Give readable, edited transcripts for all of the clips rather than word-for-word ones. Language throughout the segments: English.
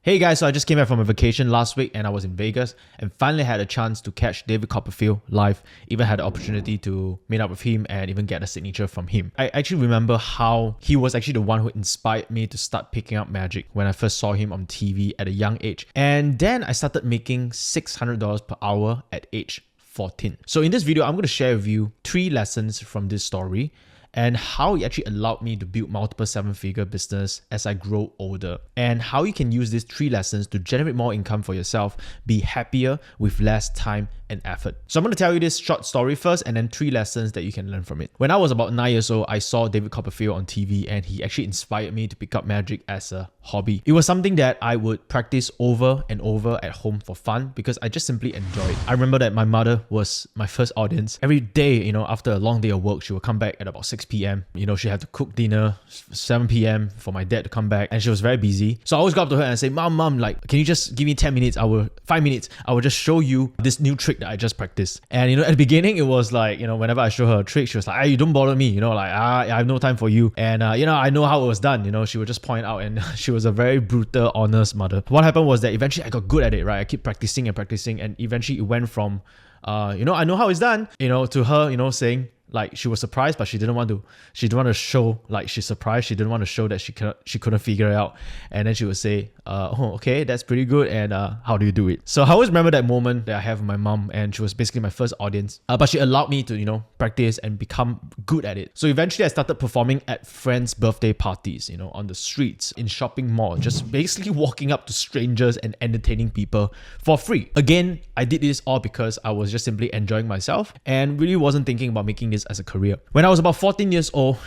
Hey guys, so I just came back from a vacation last week and I was in Vegas and finally had a chance to catch David Copperfield live. Even had the opportunity to meet up with him and even get a signature from him. I actually remember how he was actually the one who inspired me to start picking up magic when I first saw him on TV at a young age. And then I started making $600 per hour at age 14. So in this video, I'm going to share with you 3 lessons from this story and how it actually allowed me to build multiple 7-figure business as I grow older, and how you can use these 3 lessons to generate more income for yourself, be happier with less time and effort. So I'm going to tell you this short story first and then 3 lessons that you can learn from it. When I was about 9 years old, I saw David Copperfield on TV and he actually inspired me to pick up magic as a hobby. It was something that I would practice over and over at home for fun because I just simply enjoy it. I remember that my mother was my first audience. Every day, after a long day of work, she would come back at about 6 p.m. She had to cook dinner 7 p.m. for my dad to come back, and she was very busy. So I always go up to her and say, Mom, like, can you just give me 10 minutes? 5 minutes. I will just show you this new trick that I just practiced. And at the beginning, it was like, whenever I show her a trick, she was like, hey, you don't bother me, I have no time for you. And, I know how it was done, she would just point out, and she was a very brutal, honest mother. What happened was that eventually I got good at it, right? I keep practicing, and eventually it went from, I know how it's done, to her, saying, like, she was surprised, but she didn't want to show like she's surprised. She didn't want to show that she couldn't figure it out. And then she would say, oh, okay, that's pretty good. And how do you do it? So I always remember that moment that I have with my mom, and she was basically my first audience. But she allowed me to, practice and become good at it. So eventually I started performing at friends' birthday parties, on the streets, in shopping malls, just basically walking up to strangers and entertaining people for free. Again, I did this all because I was just simply enjoying myself and really wasn't thinking about making this as a career. When I was about 14 years old,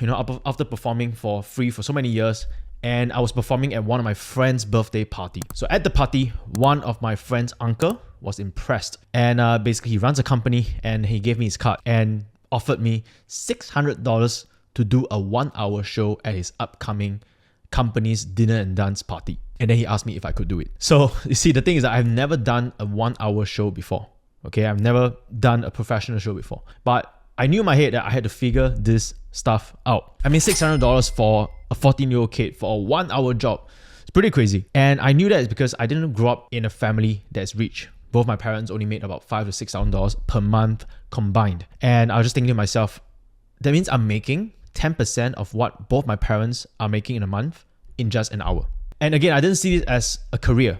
after performing for free for so many years, and I was performing at one of my friend's birthday party. So at the party, one of my friend's uncle was impressed, and basically he runs a company, and he gave me his card and offered me $600 to do a 1-hour show at his upcoming company's dinner and dance party. And then he asked me if I could do it. So you see, the thing is that I've never done a 1-hour show before. Okay, I've never done a professional show before, but I knew in my head that I had to figure this stuff out. I mean, $600 for a 14-year-old kid for a 1-hour job, it's pretty crazy. And I knew that it's because I didn't grow up in a family that's rich. Both my parents only made about $5,000 to $6,000 per month combined. And I was just thinking to myself, that means I'm making 10% of what both my parents are making in a month in just an hour. And again, I didn't see it as a career.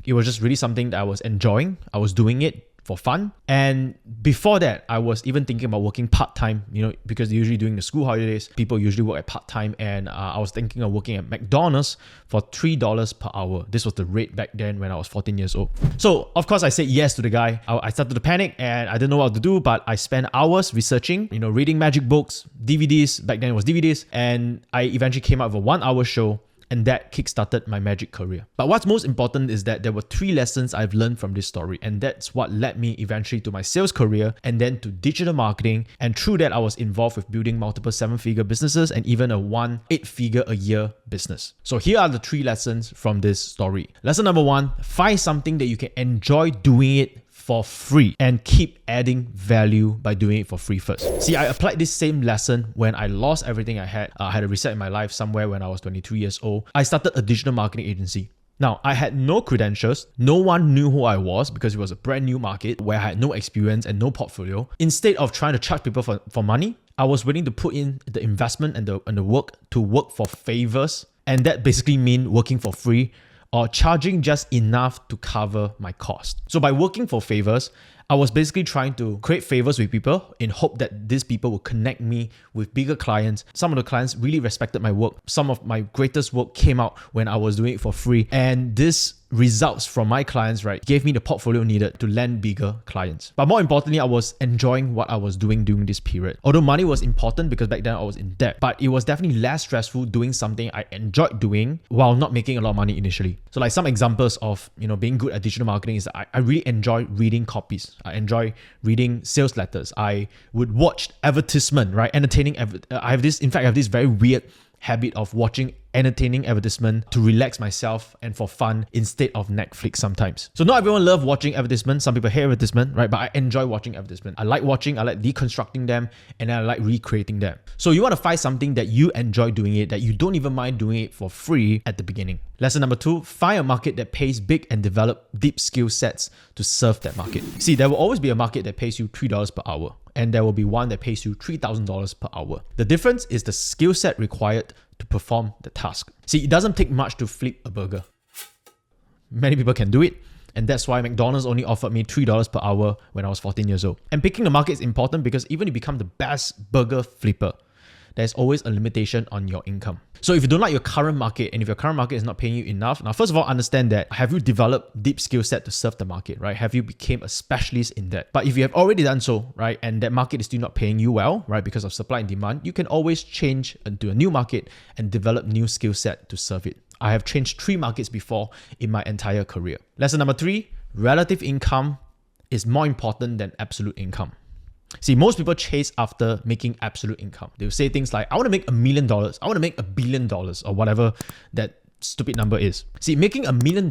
It was just really something that I was enjoying. I was doing it for fun. And before that, I was even thinking about working part-time, because usually during the school holidays, people usually work at part-time, and I was thinking of working at McDonald's for $3 per hour. This was the rate back then when I was 14 years old. So of course I said yes to the guy. I started to panic and I didn't know what to do, but I spent hours researching, reading magic books, DVDs, back then it was DVDs, and I eventually came up with a 1-hour show. And that kickstarted my magic career. But what's most important is that there were 3 lessons I've learned from this story. And that's what led me eventually to my sales career and then to digital marketing. And through that, I was involved with building multiple 7-figure businesses and even a 8-figure a year business. So here are the 3 lessons from this story. Lesson number 1, find something that you can enjoy doing it for free and keep adding value by doing it for free first. See, I applied this same lesson when I lost everything I had. I had a reset in my life somewhere when I was 23 years old. I started a digital marketing agency. Now, I had no credentials. No one knew who I was because it was a brand new market where I had no experience and no portfolio. Instead of trying to charge people for money, I was willing to put in the investment and the work to work for favors. And that basically means working for free or charging just enough to cover my cost. So by working for favors, I was basically trying to create favors with people in hope that these people would connect me with bigger clients. Some of the clients really respected my work. Some of my greatest work came out when I was doing it for free. And this results from my clients, right, gave me the portfolio needed to land bigger clients. But more importantly, I was enjoying what I was doing during this period. Although money was important because back then I was in debt, but it was definitely less stressful doing something I enjoyed doing while not making a lot of money initially. So like some examples of, being good at digital marketing is that I really enjoy reading copies. I enjoy reading sales letters. I would watch advertisement, right? Entertaining. I have this very weird habit of watching entertaining advertisement to relax myself and for fun instead of Netflix sometimes. So not everyone loves watching advertisement. Some people hate advertisement, right? But I enjoy watching advertisement. I like watching, I like deconstructing them, and I like recreating them. So you want to find something that you enjoy doing it, that you don't even mind doing it for free at the beginning. Lesson number 2, find a market that pays big and develop deep skill sets to serve that market. See, there will always be a market that pays you $3 per hour, and there will be one that pays you $3,000 per hour. The difference is the skill set required to perform the task. See, it doesn't take much to flip a burger. Many people can do it, and that's why McDonald's only offered me $3 per hour when I was 14 years old. And picking the market is important because even if you become the best burger flipper, there's always a limitation on your income. So if you don't like your current market, and if your current market is not paying you enough, now first of all, understand that, have you developed deep skill set to serve the market, right? Have you become a specialist in that? But if you have already done so, right, and that market is still not paying you well, right, because of supply and demand, you can always change into a new market and develop new skill set to serve it. I have changed 3 markets before in my entire career. Lesson number 3, relative income is more important than absolute income. See, most people chase after making absolute income. They'll say things like, I want to make $1 million, I want to make $1 billion, or whatever that stupid number is. See, making $1 million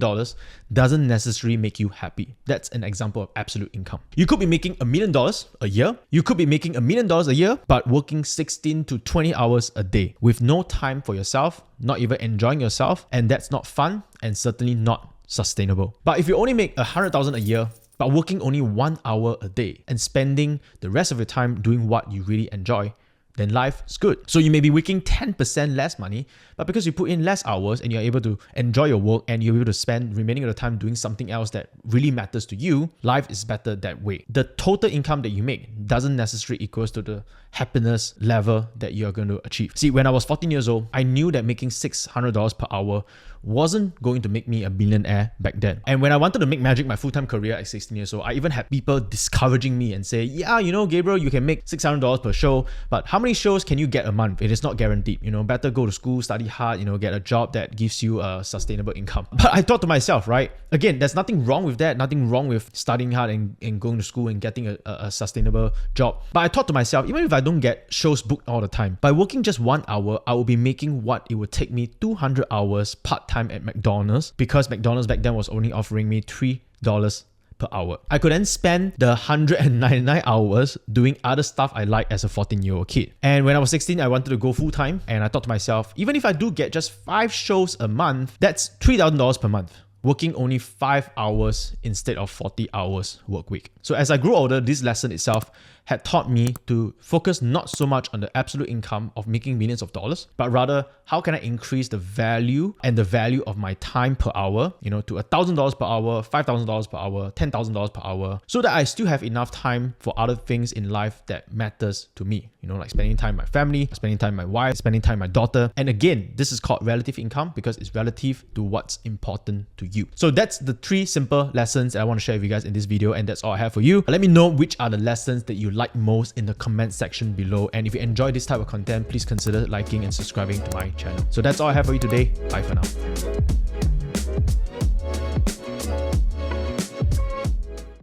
doesn't necessarily make you happy. That's an example of absolute income. You could be making $1 million a year. You could be making $1 million a year, but working 16 to 20 hours a day with no time for yourself, not even enjoying yourself, and that's not fun and certainly not sustainable. But if you only make $100,000 a year, but working only 1 hour a day and spending the rest of your time doing what you really enjoy, then life is good. So you may be making 10% less money, but because you put in less hours and you're able to enjoy your work and you're able to spend remaining of the time doing something else that really matters to you, life is better that way. The total income that you make doesn't necessarily equals to the happiness level that you're going to achieve. See, when I was 14 years old, I knew that making $600 per hour wasn't going to make me a billionaire back then. And when I wanted to make magic my full-time career at 16 years old, I even had people discouraging me and say, yeah, you know, Gabriel, you can make $600 per show, but how many shows can you get a month? It is not guaranteed. You know, better go to school, study hard, you know, get a job that gives you a sustainable income. But I thought to myself, right, again, there's nothing wrong with that, nothing wrong with studying hard and going to school and getting a sustainable job. But I thought to myself, even if I don't get shows booked all the time, by working just 1 hour, I will be making what it would take me 200 hours part-time at McDonald's, because McDonald's back then was only offering me $3 per hour. I could then spend the 199 hours doing other stuff I like as a 14-year-old kid. And when I was 16, I wanted to go full-time, and I thought to myself, even if I do get just 5 shows a month, that's $3,000 per month, working only 5 hours instead of 40 hours work week. So as I grew older, this lesson itself had taught me to focus not so much on the absolute income of making millions of dollars, but rather how can I increase the value and the value of my time per hour, you know, to $1,000 per hour, $5,000 per hour, $10,000 per hour, so that I still have enough time for other things in life that matters to me, you know, like spending time with my family, spending time with my wife, spending time with my daughter. And again, this is called relative income because it's relative to what's important to you. So that's the 3 simple lessons that I want to share with you guys in this video, and that's all I have for you. Let me know which are the lessons that you like most in the comment section below, and if you enjoy this type of content, please consider liking and subscribing to my channel. So that's all I have for you today. Bye for now.